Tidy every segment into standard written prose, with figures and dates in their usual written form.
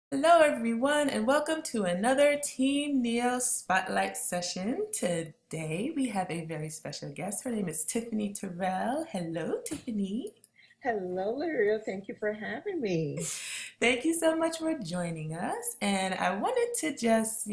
Hello, everyone, and welcome to another Team NEOS Spotlight session. Today, we have a very special guest. Her name is Tiffany Terrell. Hello, Tiffany. Hello, Lyria. Thank you for having me. Thank you so much for joining us. And I wanted to just,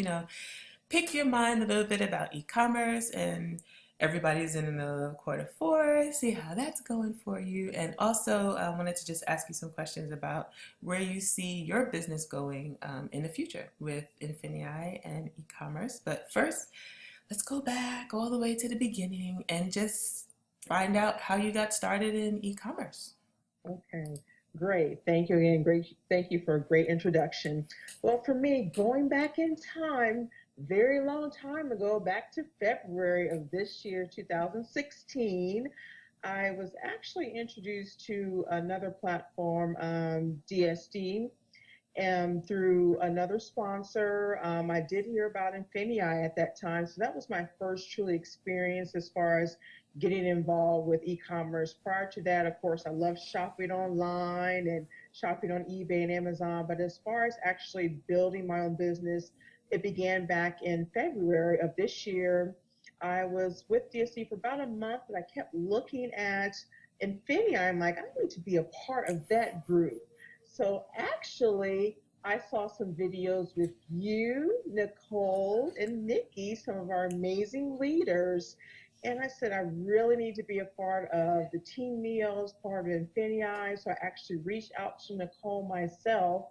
pick your mind a little bit about e-commerce and everybody's in the middle of quarter four, see how that's going for you. And also, I wanted to just ask you some questions about where you see your business going in the future with Infinii and e-commerce. But first, let's go back all the way to the beginning and just find out how you got started in e-commerce. Okay, great. Thank you again. Great. Thank you for a great introduction. Well, for me, going back in time, very long time ago, back to February of this year, 2016, I was actually introduced to another platform, DSD, through another sponsor. I did hear about Infinii at that time. So that was my first truly experience as far as getting involved with e-commerce. Prior to that, of course, I loved shopping online and shopping on eBay and Amazon. But as far as actually building my own business, it began back in February of this year. I was with DSC for about a month, and I kept looking at Infinii. I'm like, I need to be a part of that group. So actually, I saw some videos with you, Nicole, and Nikki, some of our amazing leaders. And I said, I really need to be a part of the Team Neos, part of Infinii. So I actually reached out to Nicole myself,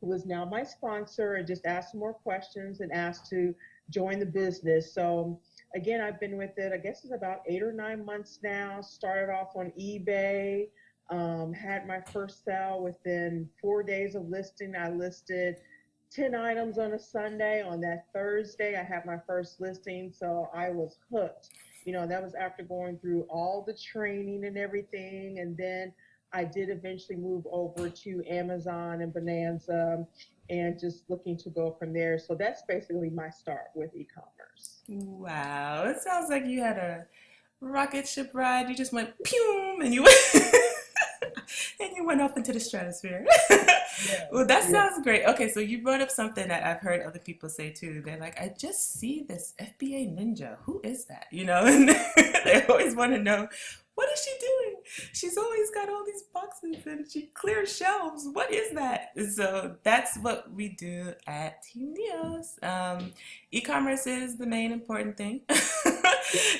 who is now my sponsor, and just asked some more questions and asked to join the business. So again, I've been with it, I guess it's about 8 or 9 months now. Started off on eBay, had my first sale within 4 days of listing. I listed 10 items on a Sunday. On that Thursday, I had my first listing. So I was hooked. That was after going through all the training and everything. And then I did eventually move over to Amazon and Bonanza and just looking to go from there. So that's basically my start with e commerce. Wow, it sounds like you had a rocket ship ride. You just went pew and you went and you went off into the stratosphere. Yes, Well, that yes. sounds great. Okay, so you brought up something that I've heard other people say too. They're like, I just see this FBA ninja. Who is that? And they always want to know, what is she doing? She's always got all these boxes and she clears shelves. What is that? So that's what we do at Team Neos. E-commerce is the main important thing.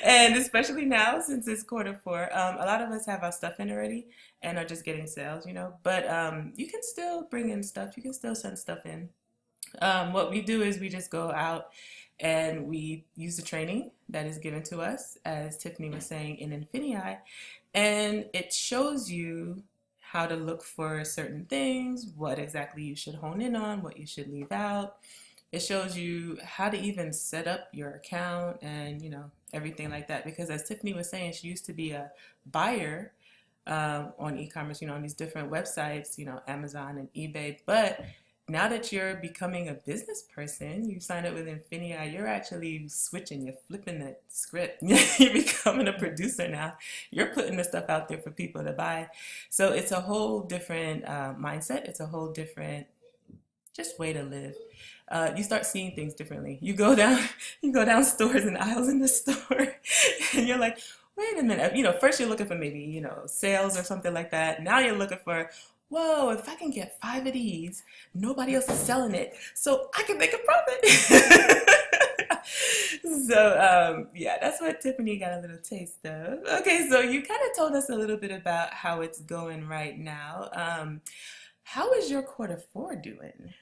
And especially now since it's quarter four, a lot of us have our stuff in already and are just getting sales. But you can still bring in stuff. You can still send stuff in. What we do is we just go out and we use the training that is given to us, as Tiffany was saying, in Infinii, and it shows you how to look for certain things, what exactly you should hone in on, what you should leave out. It shows you how to even set up your account and everything like that. Because as Tiffany was saying, she used to be a buyer on e-commerce, on these different websites, Amazon and eBay. But now that you're becoming a business person, you signed up with Infinii, you're actually switching, you're flipping the script. You're becoming a producer now. You're putting the stuff out there for people to buy. So it's a whole different mindset. It's a whole different just way to live. You start seeing things differently. You go down, you go down stores and aisles in the store, and you're like, wait a minute. First you're looking for maybe sales or something like that. Now you're looking for, whoa, if I can get 5 of these, nobody else is selling it, so I can make a profit. So yeah, that's what Tiffany got a little taste of. Okay, so you kind of told us a little bit about how it's going right now. How is your quarter four doing?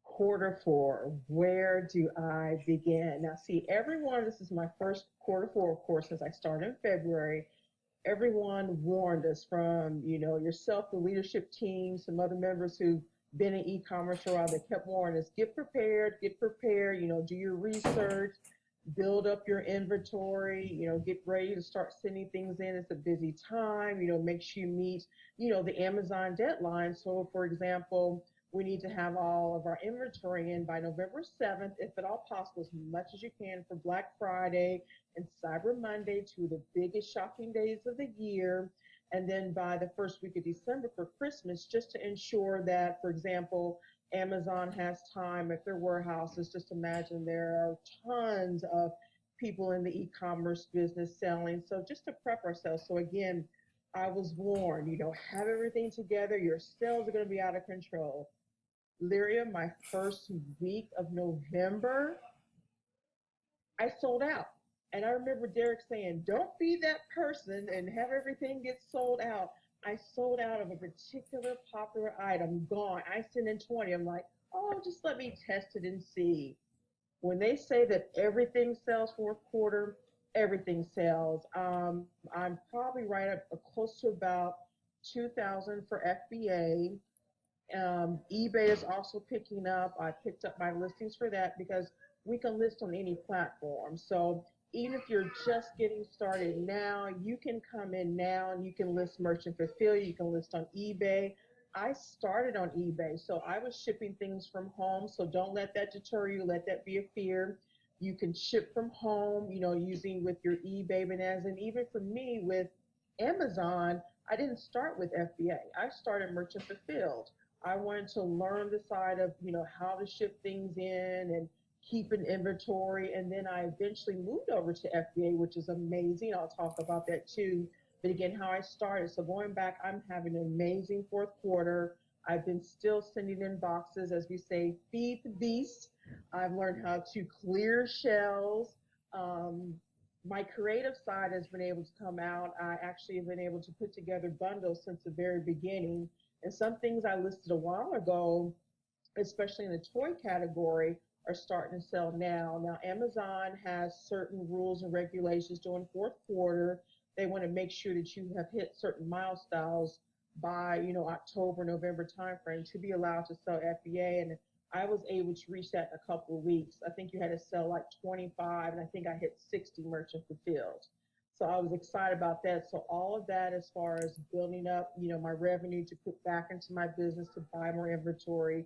Quarter four, where do I begin? Now, see, everyone, this is my first quarter four, of course, since I started in February. Everyone warned us from, yourself, the leadership team, some other members who've been in e-commerce for a while. They kept warning us, get prepared, do your research, build up your inventory, get ready to start sending things in. It's a busy time, make sure you meet, the Amazon deadline. So for example, we need to have all of our inventory in by November 7th, if at all possible, as much as you can for Black Friday and Cyber Monday, two of the biggest shopping days of the year. And then by the first week of December for Christmas, just to ensure that, for example, Amazon has time at their warehouses. Just imagine there are tons of people in the e-commerce business selling. So just to prep ourselves. So again, I was warned, have everything together. Your sales are going to be out of control. Lyria, my first week of November, I sold out. And I remember Derek saying, don't be that person and have everything get sold out. I sold out of a particular popular item, gone. I sent in 20. I'm like, oh, just let me test it and see. When they say that everything sells fourth quarter, everything sells. I'm probably right up close to about 2,000 for FBA. eBay is also picking up. I picked up my listings for that because we can list on any platform. So even if you're just getting started now, you can come in now and you can list merchant fulfill. You can list on eBay. I started on eBay, so I was shipping things from home. So don't let that deter you. Let that be a fear. You can ship from home, using with your eBay bananas. And even for me with Amazon, I didn't start with FBA. I started merchant fulfilled. I wanted to learn the side of, how to ship things in and keep an inventory. And then I eventually moved over to FBA, which is amazing. I'll talk about that too. But again, how I started. So going back, I'm having an amazing fourth quarter. I've been still sending in boxes, as we say, feed the beast. I've learned how to clear shells. Um, my creative side has been able to come out. I actually have been able to put together bundles since the very beginning. And some things I listed a while ago, especially in the toy category, are starting to sell now. Now, Amazon has certain rules and regulations during fourth quarter. They want to make sure that you have hit certain milestones by, October, November timeframe to be allowed to sell FBA. And I was able to reach that in a couple of weeks. I think you had to sell like 25, and I think I hit 60 merchant fulfilled. So I was excited about that. So all of that, as far as building up, my revenue to put back into my business to buy more inventory,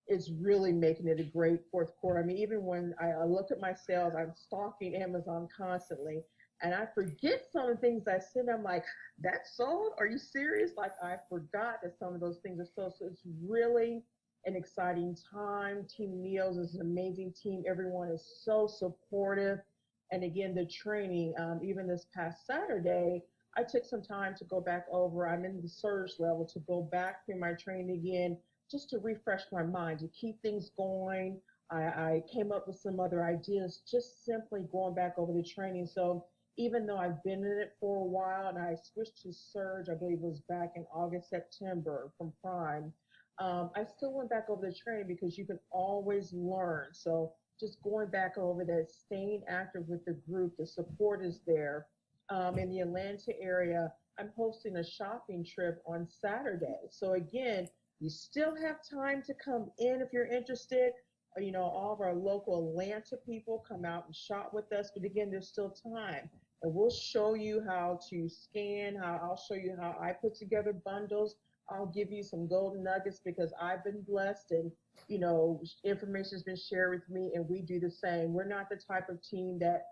is really making it a great fourth quarter. I mean, even when I look at my sales, I'm stalking Amazon constantly, and I forget some of the things I send. I'm like, that's sold? Are you serious? Like, I forgot that some of those things are sold. So it's really an exciting time. Team NEOS is an amazing team. Everyone is so supportive. And again, the training, even this past Saturday, I took some time to go back over. I'm in the surge level to go back through my training again, just to refresh my mind, to keep things going. I came up with some other ideas, just simply going back over the training. So even though I've been in it for a while and I switched to Surge, I believe it was back in August, September from Prime, I still went back over the training because you can always learn. So just going back over that, staying active with the group, the support is there. In the Atlanta area, I'm hosting a shopping trip on Saturday. So again, you still have time to come in if you're interested. All of our local Atlanta people come out and shop with us. But again, there's still time. And we'll show you how to scan, I'll show you how I put together bundles. I'll give you some golden nuggets because I've been blessed and, information has been shared with me and we do the same. We're not the type of team that,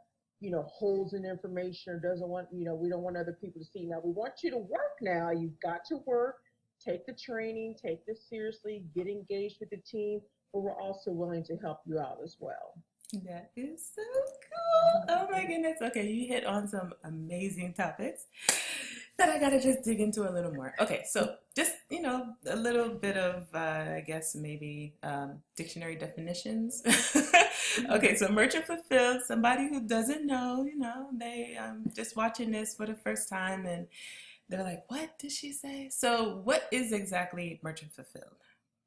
holds in information or doesn't want, we don't want other people to see. Now, we want you to work now. You've got to work, take the training, take this seriously, get engaged with the team, but we're also willing to help you out as well. That is so cool. Oh my goodness. Okay, you hit on some amazing topics that I gotta just dig into a little more. Okay, so just, a little bit of, I guess, maybe dictionary definitions. Okay, so merchant fulfilled, somebody who doesn't know, they just watching this for the first time and they're like, what did she say? So, what is exactly merchant fulfilled?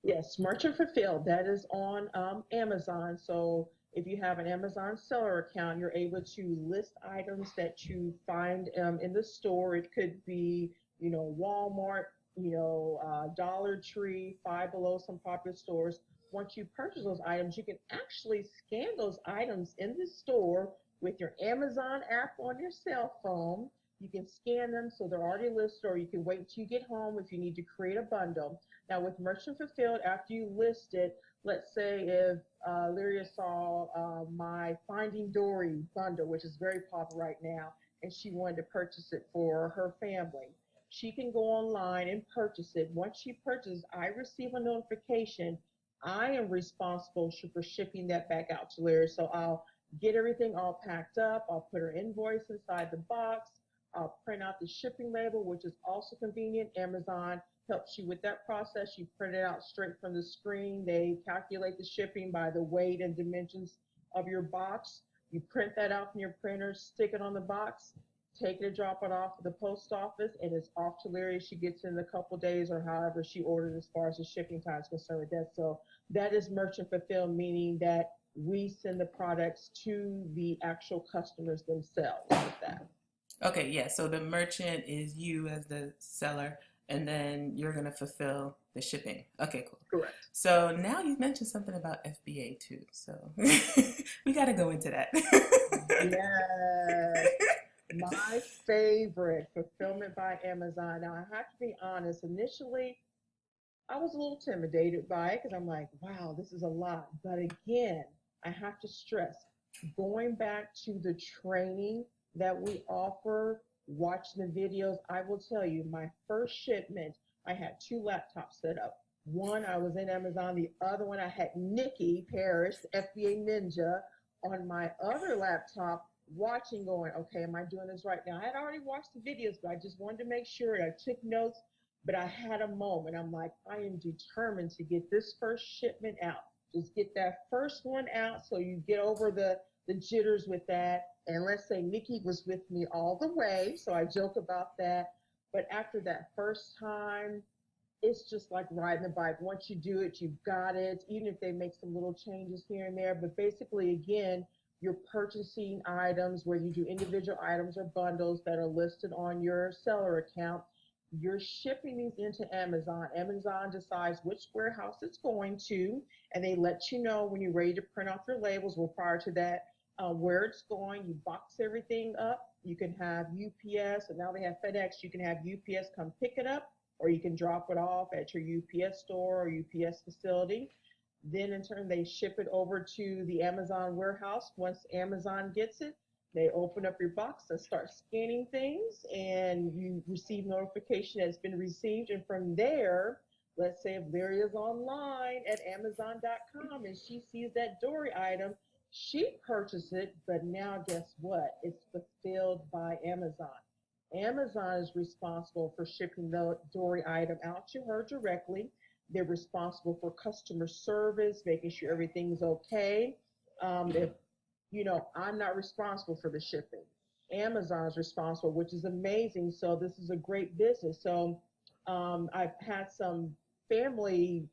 Yes, merchant fulfilled. That is on Amazon. So if you have an Amazon seller account, you're able to list items that you find in the store. It could be, Walmart, Dollar Tree, Five Below, some popular stores. Once you purchase those items, you can actually scan those items in the store with your Amazon app on your cell phone. You can scan them so they're already listed, or you can wait until you get home if you need to create a bundle. Now, with merchant fulfilled, after you list it, let's say if Lyria saw my Finding Dory bundle, which is very popular right now, and she wanted to purchase it for her family, she can go online and purchase it. Once she purchases, I receive a notification I am responsible for shipping that back out to Larry. So I'll get everything all packed up. I'll put her invoice inside the box. I'll print out the shipping label, which is also convenient. Amazon helps you with that process. You print it out straight from the screen. They calculate the shipping by the weight and dimensions of your box. You print that out from your printer, stick it on the box, take it and drop it off to the post office, and it's off to Larry. She gets it in a couple days or however she ordered as far as the shipping time is concerned with that. So that is merchant fulfilled, meaning that we send the products to the actual customers themselves with that. Okay, yeah. So the merchant is you as the seller, and then you're gonna fulfill the shipping. Okay, cool. Correct. So now you mentioned something about FBA too. So we got to go into that. Yes. My favorite, fulfillment by Amazon. Now, I have to be honest, initially, I was a little intimidated by it because I'm like, wow, this is a lot. But again, I have to stress going back to the training that we offer, watching the videos. I will tell you, my first shipment, I had two laptops set up. One, I was in Amazon. The other one, I had Nikki Parrish, the FBA Ninja, on my other laptop watching, going, okay, am I doing this right now? I had already watched the videos, but I just wanted to make sure. I took notes, but I had a moment. I'm like, I am determined to get this first shipment out. Just get that first one out so you get over the jitters with that. And let's say Nikki was with me all the way. So I joke about that. But after that first time, it's just like riding the bike. Once you do it, you've got it, even if they make some little changes here and there. But basically, again, you're purchasing items where you do individual items or bundles that are listed on your seller account. You're shipping these into Amazon. Amazon decides which warehouse it's going to, and they let you know when you're ready to print off your labels. Well, prior to that, where it's going, you box everything up. You can have UPS, and now they have FedEx. You can have UPS come pick it up, or you can drop it off at your UPS store or UPS facility. Then in turn, they ship it over to the Amazon warehouse. Once Amazon gets it, they open up your box and start scanning things, and you receive notification that it's been received. And from there, let's say if Larry is online at Amazon.com and she sees that Dory item, she purchased it, but now guess what? It's fulfilled by Amazon. Amazon is responsible for shipping the Dory item out to her directly. They're responsible for customer service, making sure everything's okay. If I'm not responsible for the shipping. Amazon is responsible, which is amazing. So this is a great business. So I've had some family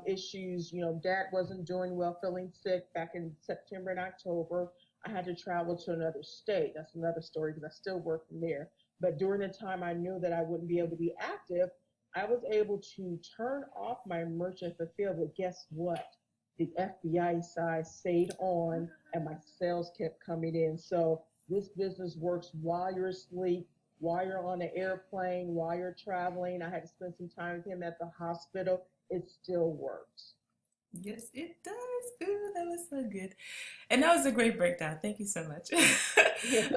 issues. Dad wasn't doing well, feeling sick back in September and October. I had to travel to another state. That's another story because I still work from there. But during the time I knew that I wouldn't be able to be active, I was able to turn off my merchant fulfill. But guess what? The FBI side stayed on and my sales kept coming in. So this business works while you're asleep, while you're on an airplane, while you're traveling. I had to spend some time with him at the hospital. It still works. Yes, it does. Ooh, that was so good. And that was a great breakdown. Thank you so much.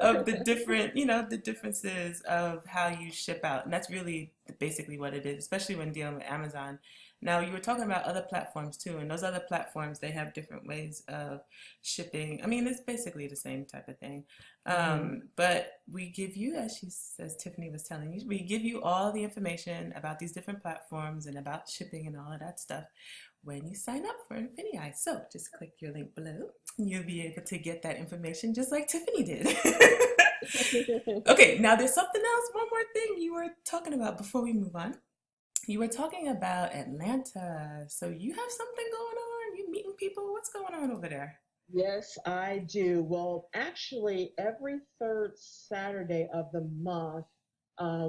Of the different, the differences of how you ship out. And that's really basically what it is, especially when dealing with Amazon. Now, you were talking about other platforms too, and those other platforms, they have different ways of shipping. I mean, it's basically the same type of thing. Mm-hmm. But we give you, as Tiffany was telling you, we give you all the information about these different platforms and about shipping and all of that stuff when you sign up for Infinity. So just click your link below. You'll be able to get that information just like Tiffany did. Okay, now there's something else, one more thing you were talking about before we move on. You were talking about Atlanta. So you have something going on? You meeting people? What's going on over there? Yes, I do. Well, actually, every third Saturday of the month,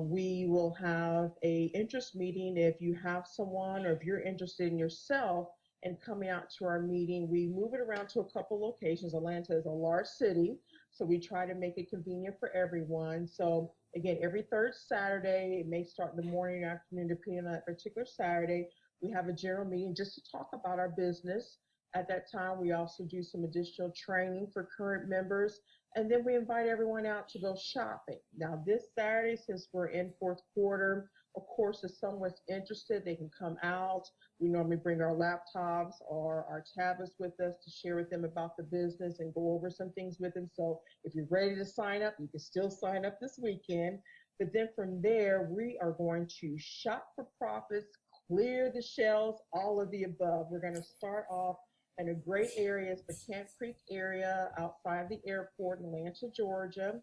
we will have a interest meeting. If you have someone or if you're interested in yourself and coming out to our meeting, we move it around to a couple locations. Atlanta is a large city, so we try to make it convenient for everyone. So again, every third Saturday, it may start in the morning or afternoon, depending on that particular Saturday, we have a general meeting just to talk about our business. At that time, we also do some additional training for current members. And then we invite everyone out to go shopping. Now, this Saturday, since we're in fourth quarter, of course, if someone's interested, they can come out. We normally bring our laptops or our tablets with us to share with them about the business and go over some things with them. So if you're ready to sign up, you can still sign up this weekend. But then from there, we are going to shop for profits, clear the shelves, all of the above. We're going to start off in a great area. It's the Camp Creek area outside the airport in Atlanta, Georgia.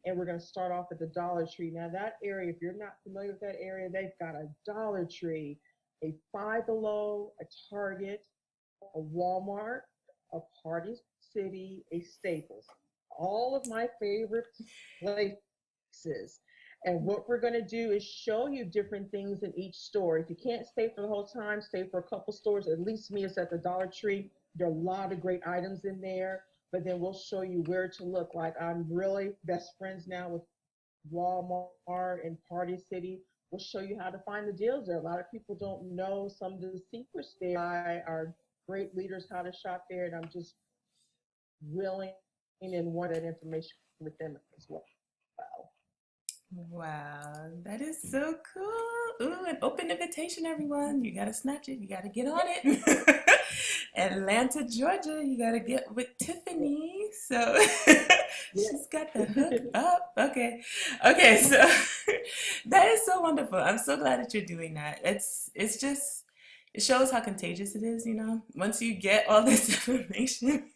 And we're going to start off at the Dollar Tree. Now, that area, if you're not familiar with that area, they've got a Dollar Tree, a Five Below, a Target, a Walmart, a Party City, a Staples. All of my favorite places. And what we're going to do is show you different things in each store. If you can't stay for the whole time, stay for a couple stores. At least me, it's at the Dollar Tree. There are a lot of great items in there, but then we'll show you where to look. Like I'm really best friends now with Walmart and Party City. We'll show you how to find the deals there. A lot of people don't know some of the secrets there. I our great leaders how to shop there, and I'm just willing and want that information with them as well. Wow, that is so cool. Ooh, an open invitation, everyone. You gotta snatch it. You gotta get on it. Atlanta, Georgia, you gotta get with Tiffany. So Yeah. she's got the hook up. Okay. Okay, so that is so wonderful. I'm so glad that you're doing that. It's just it shows how contagious it is, you know. Once you get all this information,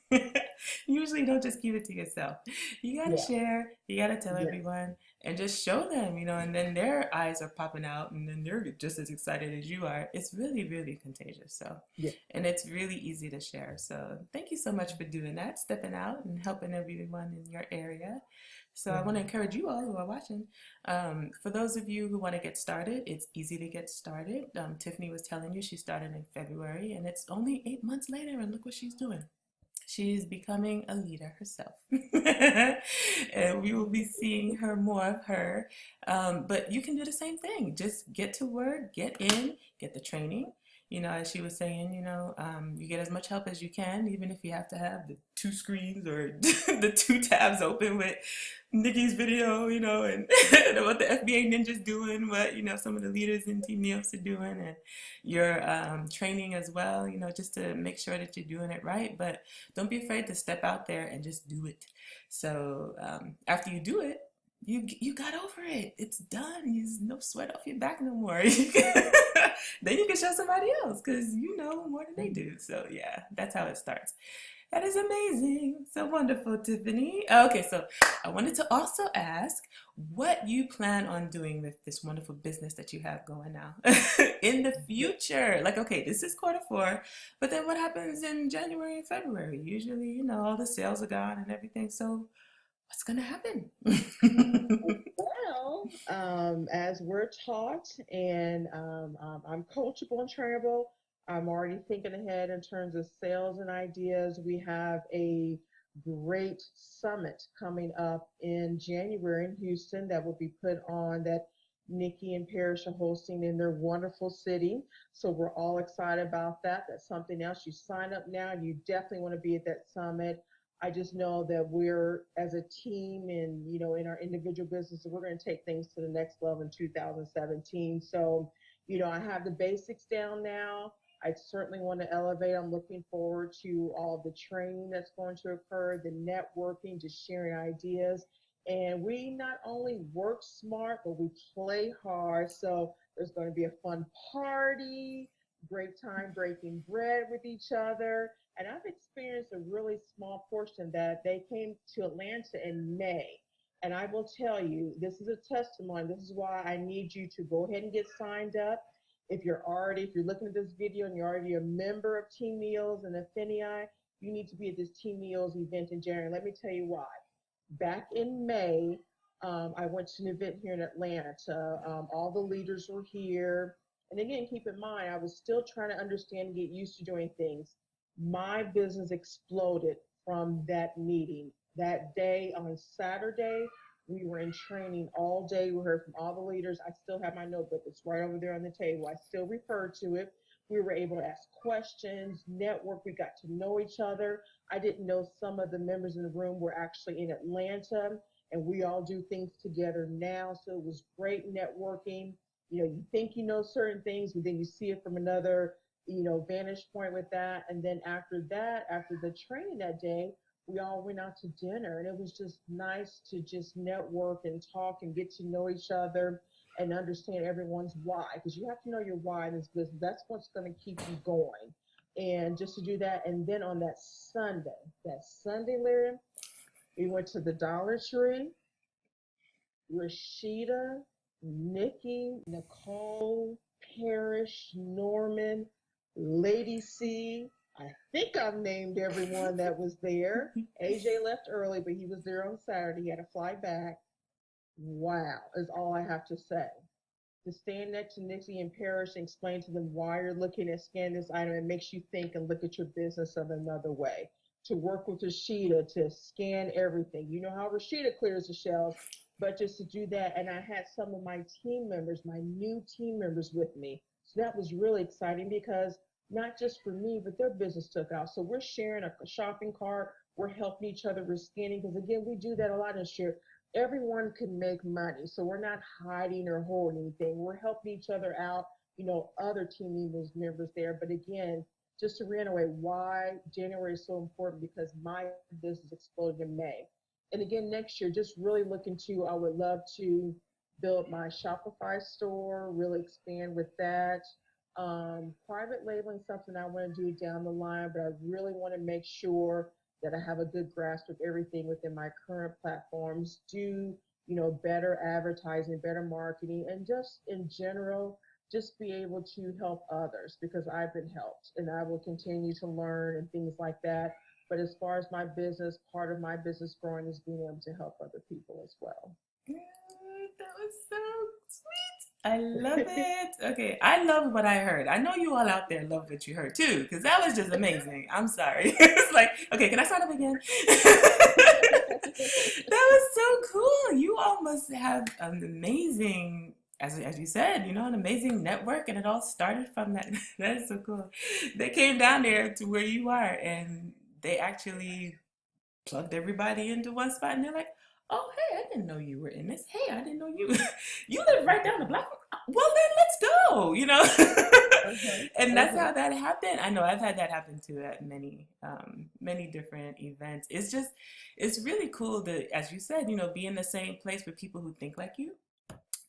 usually don't just keep it to yourself. You gotta Yeah. share, you gotta tell Yes. everyone and just show them, you know, and then their eyes are popping out and then they're just as excited as you are. It's really, really contagious. So, Yeah. and it's really easy to share. So, thank you so much for doing that, stepping out and helping everyone in your area. So, I want to Mhm. encourage you all who are watching. For those of you who want to get started, it's easy to get started. Tiffany was telling you she started in February and it's only 8 months later, and look what she's doing. She's becoming a leader herself. And we will be seeing her more of her. But you can do the same thing. Just get to work, get in, get the training. You know, as she was saying, you know, you get as much help as you can, even if you have to have the two screens or the two tabs open with Nikki's video, you know, and what the FBA ninjas doing, what, you know, some of the leaders in Team NEOS are doing, and your training as well, you know, just to make sure that you're doing it right. But don't be afraid to step out there and just do it. So after you do it, you got over it. It's done. There's no sweat off your back no more. Then you can show somebody else because you know more than they do. So yeah, that's how it starts. That is amazing. So wonderful, Tiffany. Okay, so I wanted to also ask what you plan on doing with this wonderful business that you have going now in the future. Like, okay, this is quarter four, but then what happens in January and February? Usually, you know, all the sales are gone and everything. So what's gonna happen? Well, as we're taught, and I'm coachable and trainable, I'm already thinking ahead in terms of sales and ideas. We have a great summit coming up in January in Houston that will be put on that Nikki and Parrish are hosting in their wonderful city. So we're all excited about that. That's something else. You sign up now, you definitely want to be at that summit. I just know that we're as a team and in our individual businesses, we're going to take things to the next level in 2017. So, I have the basics down now. I certainly want to elevate. I'm looking forward to all the training that's going to occur, the networking, just sharing ideas. And we not only work smart, but we play hard. So there's going to be a fun party, great time breaking bread with each other. And I've experienced a really small portion that they came to Atlanta in May. And I will tell you, this is a testimony. This is why I need you to go ahead and get signed up. If you're looking at this video and you're already a member of Team Meals and Affinii, you need to be at this Team Meals event in January. Let me tell you why. Back in May, I went to an event here in Atlanta. All the leaders were here. And again, keep in mind, I was still trying to understand and get used to doing things. My business exploded from that meeting. That day on Saturday, we were in training all day. We heard from all the leaders. I still have my notebook. It's right over there on the table. I still refer to it. We were able to ask questions, network. We got to know each other. I didn't know some of the members in the room were actually in Atlanta, and we all do things together now. So it was great networking. You think you know certain things, but then you see it from another, vantage point with that. And then after that, after the training that day, we all went out to dinner, and it was just nice to just network and talk and get to know each other and understand everyone's why, because you have to know your why in this business. That's what's going to keep you going. And just to do that. And then on that Sunday, Larry, we went to the Dollar Tree. Rashida, Nikki, Nicole, Parrish, Norman, Lady C. I think I've named everyone that was there. AJ left early, but he was there on Saturday. He had to fly back. Wow, is all I have to say. To stand next to Nixie and Parrish and explain to them why you're looking at scan this item, it makes you think and look at your business of another way. To work with Rashida to scan everything. You know how Rashida clears the shelves, but just to do that. And I had some of my team members, my new team members with me. So that was really exciting because not just for me, but their business took out. So we're sharing a shopping cart. We're helping each other with scanning because, again, we do that a lot in share. Everyone can make money. So we're not hiding or holding anything. We're helping each other out, other team members there. But again, just to reiterate why January is so important, because my business exploded in May. And again, next year, just really looking to, I would love to build my Shopify store, really expand with that. Private labeling, something I want to do down the line, but I really want to make sure that I have a good grasp of everything within my current platforms, do, better advertising, better marketing, and just in general, just be able to help others because I've been helped and I will continue to learn and things like that. But as far as my business, part of my business growing is being able to help other people as well. Yeah, that was so sweet. I love it. Okay, I love what I heard. I know you all out there love what you heard too, because that was just amazing. I'm sorry. It's like, okay, can I start up again? That was so cool. You all must have an amazing, as you said, an amazing network, and it all started from that. That is so cool. They came down there to where you are, and they actually plugged everybody into one spot, and they're like, "Oh, hey, I didn't know you were in this. Hey, I didn't know you you live right down the block. Well, then let's go." Uh-huh, And that's uh-huh. how that happened. I know I've had that happen too at many different events. It's really cool to, as you said, be in the same place with people who think like you,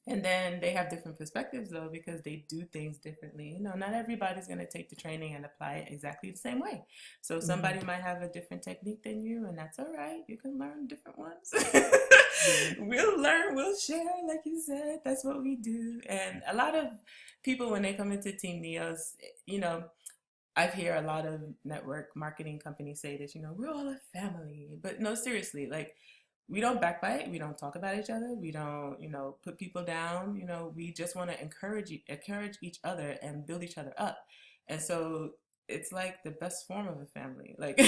and then they have different perspectives though, because they do things differently. Not everybody's going to take the training and apply it exactly the same way. So Hmm. somebody might have a different technique than you, and that's all right. You can learn different ones. Yeah, We'll learn, we'll share, like you said. That's what we do. And a lot of people, when they come into Team NEOS, you know, I hear a lot of network marketing companies say this, we're all a family. But no, seriously, like we don't backbite, we don't talk about each other, we don't, put people down, we just want to encourage each other and build each other up. And so it's like the best form of a family, like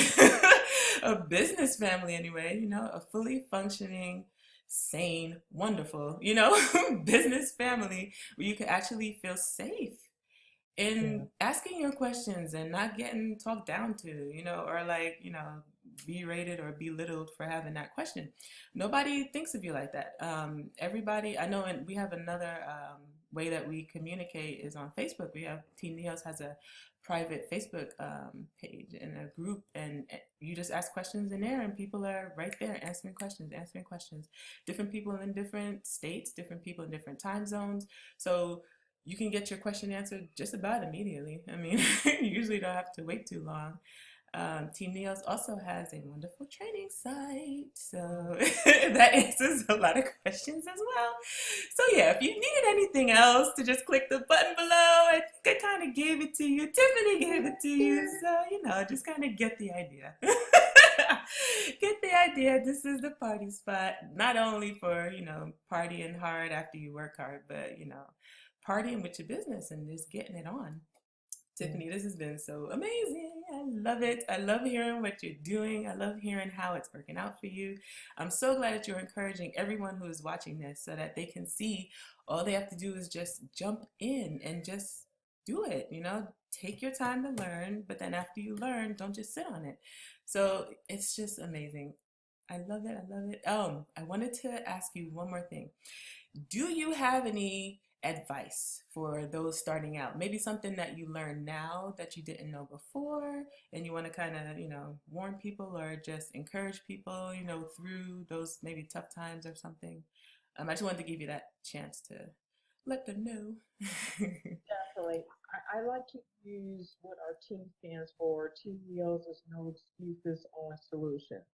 a business family anyway, a fully functioning, sane, wonderful, business family where you can actually feel safe yeah, in asking your questions and not getting talked down to, or like, berated or belittled for having that question. Nobody thinks of you like that. Everybody, I know, and we have another way that we communicate is on Facebook. We have Team Neos has a private Facebook page and a group, and you just ask questions in there, and people are right there answering questions. Different people in different states, different people in different time zones. So you can get your question answered just about immediately. I mean, you usually don't have to wait too long. Team Neos also has a wonderful training site, so that answers a lot of questions as well. So yeah, if you needed anything else, to just click the button below. I think I kind of gave it to you. Tiffany gave it to you, yeah, so just kind of get the idea. Get the idea. This is the party spot, not only for partying hard after you work hard, but partying with your business and just getting it on. yeah. Tiffany, this has been so amazing. I love it. I love hearing what you're doing. I love hearing how it's working out for you. I'm so glad that you're encouraging everyone who is watching this so that they can see all they have to do is just jump in and just do it, take your time to learn, but then after you learn, don't just sit on it. So it's just amazing. I love it. I love it. I wanted to ask you one more thing. Do you have any advice for those starting out? Maybe something that you learn now that you didn't know before, and you want to kind of, warn people or just encourage people, through those maybe tough times or something. I just wanted to give you that chance to let them know. Definitely. I like to use what our team stands for. TEOs is no excuses, only solutions.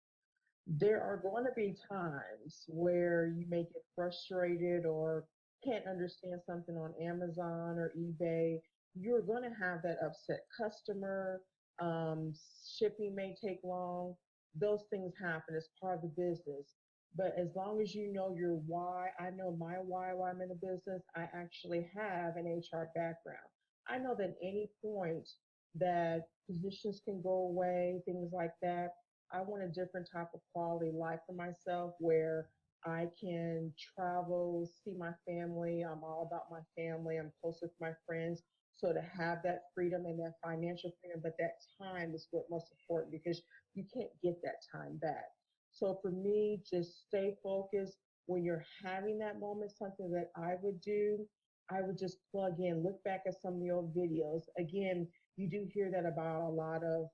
There are going to be times where you may get frustrated or can't understand something on Amazon or eBay. You're going to have that upset customer. Um, Shipping may take long. Those things happen as part of the business. But as long as you know your why, I know my why I'm in the business. I actually have an HR background. I know that at any point that positions can go away, things like that. I want a different type of quality life for myself where I can travel, see my family. I'm all about my family. I'm close with my friends. So to have that freedom and that financial freedom, but that time is what most important because you can't get that time back. So for me, just stay focused. When you're having that moment, something that I would do, I would just plug in, look back at some of the old videos. Again, you do hear that about a lot of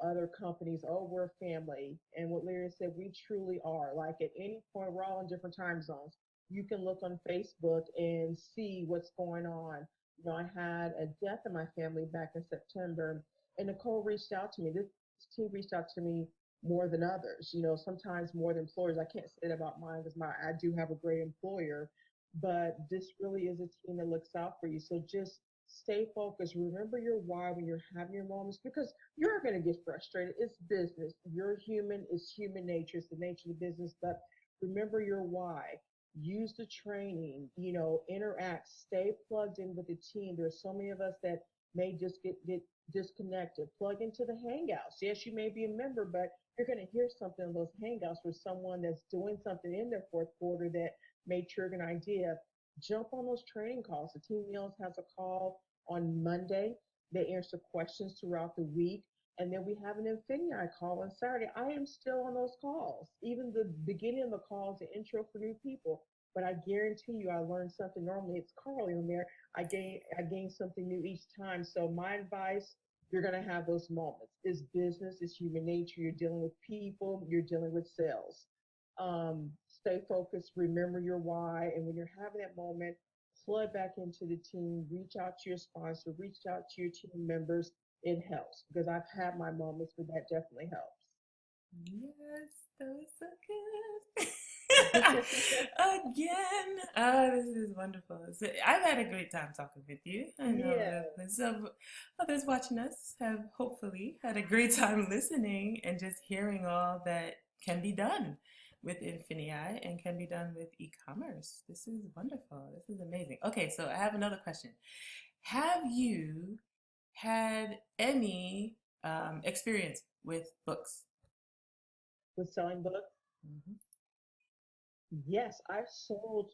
other companies, oh, we're family. And what Larry said, we truly are. Like at any point, we're all in different time zones. You can look on Facebook and see what's going on. I had a death in my family back in September, and Nicole reached out to me. This team reached out to me more than others, sometimes more than employers. I can't say that about mine because I do have a great employer, but this really is a team that looks out for you. So just stay focused. Remember your why when you're having your moments because you're going to get frustrated. It's business. You're human. It's human nature. It's the nature of the business. But remember your why. Use the training, interact, stay plugged in with the team. There's so many of us that may just get disconnected. Plug into the hangouts. Yes, you may be a member, but you're going to hear something in those hangouts with someone that's doing something in their fourth quarter that may trigger an idea. Jump on those training calls. The Team Meals has a call on Monday. They answer questions throughout the week. And then we have an Infinity call on Saturday. I am still on those calls. Even the beginning of the call is the intro for new people. But I guarantee you, I learned something. Normally, it's Carly on there. I gain something new each time. So my advice: you're going to have those moments. It's business. It's human nature. You're dealing with people. You're dealing with sales. Stay focused. Remember your why. And when you're having that moment, plug back into the team. Reach out to your sponsor. Reach out to your team members. It helps because I've had my moments, but that definitely helps. Yes, that was so good. Again, this is wonderful. So I've had a great time talking with you. I know Yeah, that some others watching us have hopefully had a great time listening and just hearing all that can be done with Infinii and can be done with e-commerce. This is wonderful. This is amazing. Okay, so I have another question. Have you had any experience with books? with selling books. Mhm. Yes, I've sold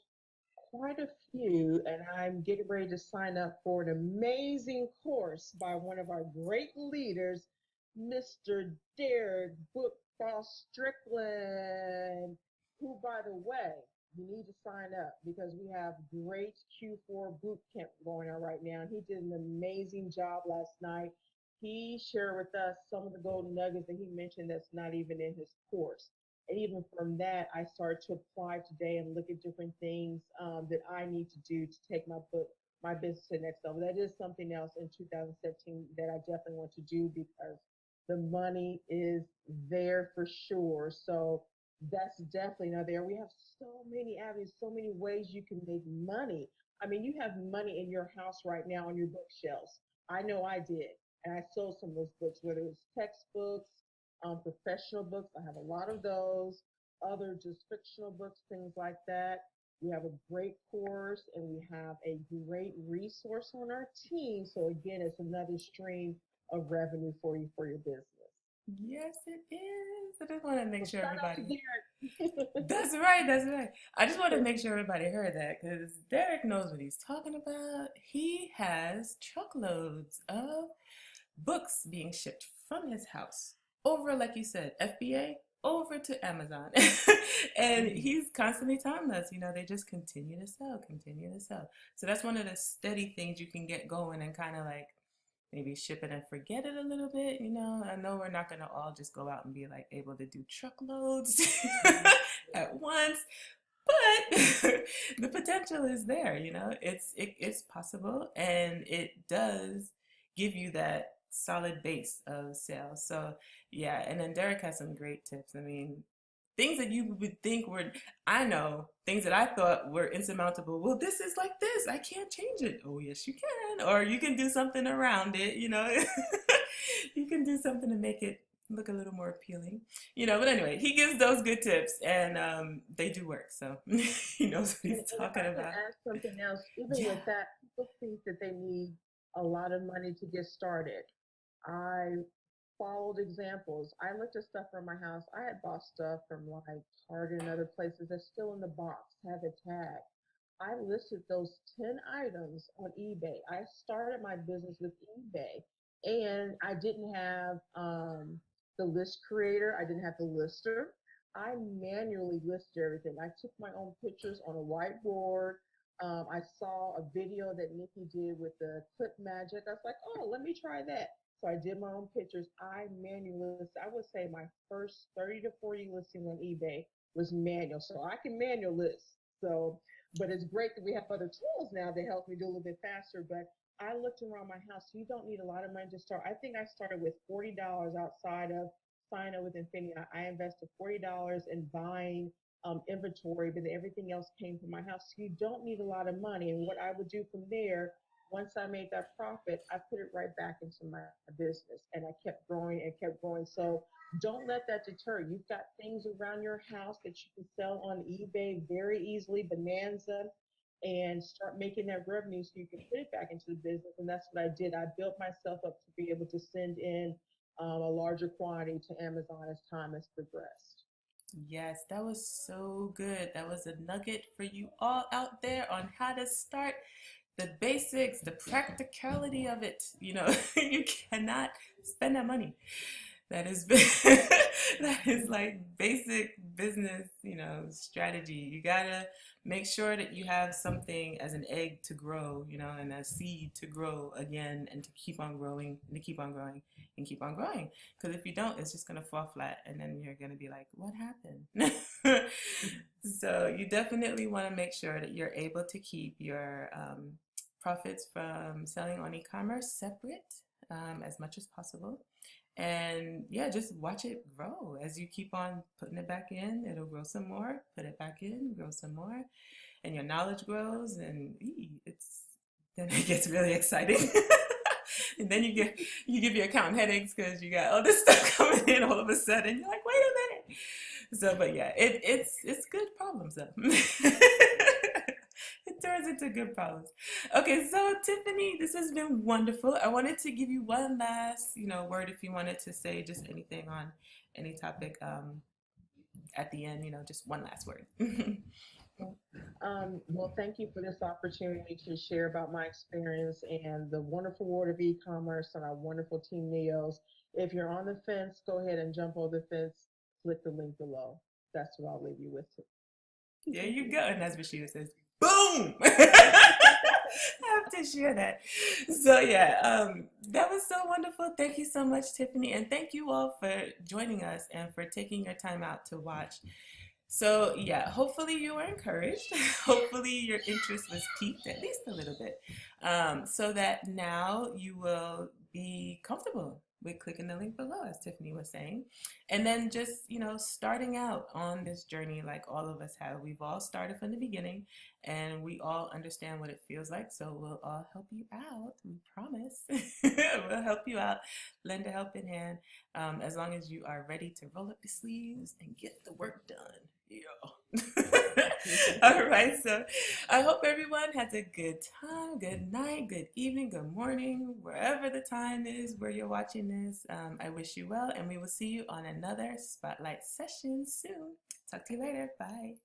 quite a few, and I'm getting ready to sign up for an amazing course by one of our great leaders, Mr. Derek Bookball Strickland, who, by the way, you need to sign up because we have great Q4 boot camp going on right now. And he did an amazing job last night. He shared with us some of the golden nuggets that he mentioned that's not even in his course. And even from that, I started to apply today and look at different things that I need to do to take my business to the next level. That is something else in 2017 that I definitely want to do because the money is there for sure. So that's definitely not there. We have so many avenues, so many ways you can make money. I mean, you have money in your house right now on your bookshelves. I know I did. And I sold some of those books, whether it was textbooks, professional books. I have a lot of those, other just fictional books, things like that. We have a great course and we have a great resource on our team. So again, it's another stream of revenue for you for your business. Yes, it is. I just want to make So sure shout out to everybody. Derek. That's right. That's right. I just want to make sure everybody heard that because Derek knows what he's talking about. He has truckloads of books being shipped from his house over, like you said, FBA over to Amazon. And Mhm. he's constantly telling us, they just continue to sell, continue to sell. So that's one of the steady things you can get going and kind of like maybe ship it and forget it a little bit. I know we're not going to all just go out and be like able to do truckloads at once, but the potential is there. It's possible, and it does give you that solid base of sales. So yeah, and then Derek has some great tips. I mean, things that you would think were, I know things that I thought were insurmountable. Well, this is like this, I can't change it. Oh yes, you can. Or you can do something around it. You can do something to make it look a little more appealing. But anyway, he gives those good tips, and they do work. So he knows what he's And if talking I can about. add something else, even Yeah. with that, people think that they need a lot of money to get started. I followed examples. I looked at stuff from my house. I had bought stuff from like Target and other places that's still in the box, have a tag. I listed those 10 items on eBay. I started my business with eBay and I didn't have the list creator, I didn't have the lister. I manually listed everything. I took my own pictures on a whiteboard. I saw a video that Nikki did with the clip magic. I was like, oh, let me try that. So I did my own pictures. I manually listed. I would say my first 30 to 40 listings on eBay was manual. So I can manual list. So but it's great that we have other tools now that help me do a little bit faster. But I looked around my house. You don't need a lot of money to start. I think I started with $40 outside of sign up with Infinity. I invested $40 in buying inventory, but everything else came from my house. So you don't need a lot of money. And what I would do from there, once I made that profit, I put it right back into my business and I kept growing and kept growing. So don't let that deter you. You've got things around your house that you can sell on eBay very easily, bonanza, and start making that revenue so you can put it back into the business. And that's what I did. I built myself up to be able to send in a larger quantity to Amazon as time has progressed. Yes, that was so good. That was a nugget for you all out there on how to start, the basics, the practicality of it. You cannot spend that money. That is that is like basic business, strategy. You gotta make sure that you have something as an egg to grow, and a seed to grow again, and to keep on growing, and to keep on growing, and keep on growing. Because if you don't, it's just gonna fall flat, and then you're gonna be like, "What happened?" So you definitely want to make sure that you're able to keep your profits from selling on e-commerce separate, as much as possible. And yeah, just watch it grow as you keep on putting it back in. It'll grow some more. Put it back in, grow some more, and your knowledge grows. And it's then it gets really exciting. And then you give your accountant headaches because you got all this stuff coming in all of a sudden. You're like, wait a minute. So, but yeah, it's good problems though. It turns into good problems. Okay, so Tiffany, this has been wonderful. I wanted to give you one last, word if you wanted to say just anything on any topic at the end, just one last word. Well, thank you for this opportunity to share about my experience and the wonderful world of e-commerce and our wonderful team NEOS. If you're on the fence, go ahead and jump over the fence. Click the link below. That's what I'll leave you with. There you go. And that's what she says. Boom! I have to share that. So yeah, that was so wonderful. Thank you so much, Tiffany, and thank you all for joining us and for taking your time out to watch. So yeah, hopefully you were encouraged. Hopefully your interest was piqued at least a little bit, so that now you will be comfortable with clicking the link below, as Tiffany was saying, and then just starting out on this journey like all of us have. We've all started from the beginning, and we all understand what it feels like. So we'll all help you out. We promise. We'll help you out, lend a helping hand, as long as you are ready to roll up your sleeves and get the work done. Yeah. All right, so I hope everyone has a good time, good night, good evening, good morning, wherever the time is where you're watching this. I wish you well, and we will see you on another Spotlight session soon. Talk to you later. Bye.